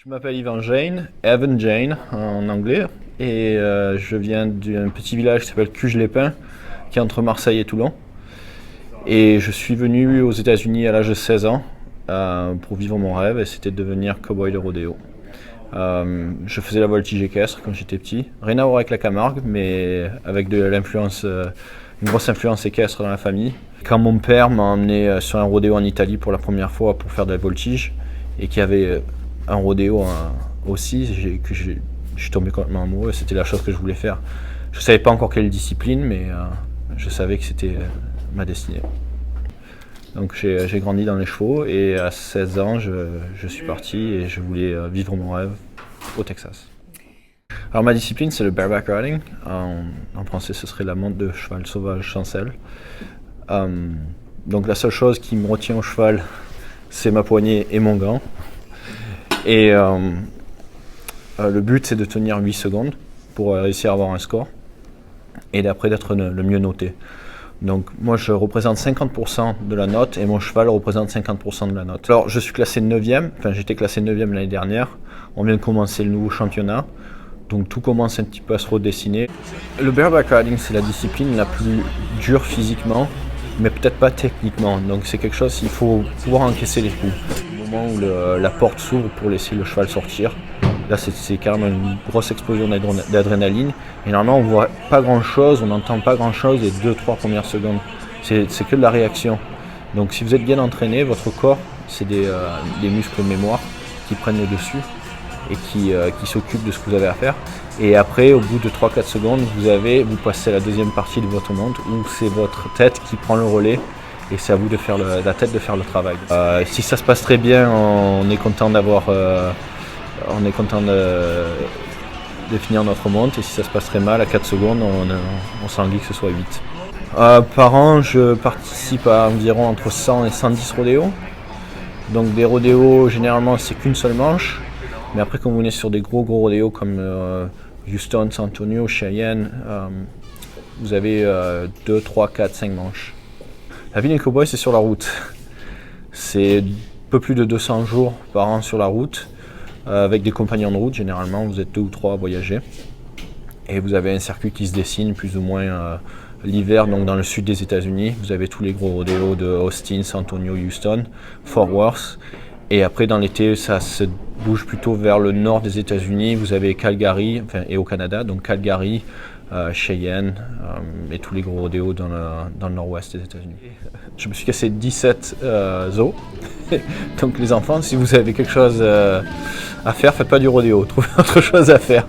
Je m'appelle Evan Jane en anglais, et je viens d'un petit village qui s'appelle Cuges-les-Pins, qui est entre Marseille et Toulon. Et je suis venu aux États-Unis à l'âge de 16 ans pour vivre mon rêve, et c'était de devenir cow-boy de rodéo. Je faisais la voltige équestre quand j'étais petit, rien à voir avec la Camargue, mais avec de l'influence, une grosse influence équestre dans la famille. Quand mon père m'a emmené sur un rodéo en Italie pour la première fois pour faire de la voltige, et qu'il y avait un rodéo aussi, je suis tombé complètement amoureux. C'était la chose que je voulais faire. Je ne savais pas encore quelle discipline, mais je savais que c'était ma destinée. Donc j'ai grandi dans les chevaux, et à 16 ans, je suis parti et je voulais vivre mon rêve au Texas. Alors ma discipline, c'est le bareback riding. En français, ce serait la monte de cheval sauvage sans selle. Donc la seule chose qui me retient au cheval, c'est ma poignée et mon gant. Et le but, c'est de tenir 8 secondes pour réussir à avoir un score, et d'après d'être le mieux noté. Donc moi, je représente 50% de la note, et mon cheval représente 50% de la note. Alors je suis classé 9e, enfin j'étais classé 9e l'année dernière. On vient de commencer le nouveau championnat, donc tout commence un petit peu à se redessiner. Le bareback riding, c'est la discipline la plus dure physiquement, mais peut-être pas techniquement. Donc c'est quelque chose, il faut pouvoir encaisser les coups. Au moment où la porte s'ouvre pour laisser le cheval sortir, là c'est carrément une grosse explosion d'adrénaline. Et normalement on voit pas grand chose, on n'entend pas grand chose les 2-3 premières secondes. C'est que de la réaction. Donc si vous êtes bien entraîné, votre corps, c'est des muscles mémoire qui prennent le dessus et qui s'occupent de ce que vous avez à faire. Et après, au bout de 3-4 secondes, vous passez à la deuxième partie de votre monte, où c'est votre tête qui prend le relais, et c'est à vous de faire la tête de faire le travail. Si ça se passe très bien, on est content de finir notre monte, et si ça se passe très mal, à 4 secondes, on s'enguille que ce soit 8. Par an, je participe à environ entre 100 et 110 rodéos. Donc des rodéos, généralement, c'est qu'une seule manche. Mais après, quand vous venez sur des gros rodéos comme Houston, San Antonio, Cheyenne, vous avez 2, 3, 4, 5 manches. La vie d'un cowboy, c'est sur la route. C'est un peu plus de 200 jours par an sur la route, avec des compagnons de route. Généralement, vous êtes 2 ou 3 à voyager. Et vous avez un circuit qui se dessine plus ou moins l'hiver, donc dans le sud des États-Unis. Vous avez tous les gros rodéos de Austin, San Antonio, Houston, Fort Worth. Et après, dans l'été, ça se bouge plutôt vers le nord des États-Unis. Vous avez Calgary, et au Canada, donc Calgary, Cheyenne, et tous les gros rodéos dans le nord-ouest des États-Unis. Je me suis cassé 17 os. Donc les enfants, si vous avez quelque chose à faire, faites pas du rodéo, trouvez autre chose à faire.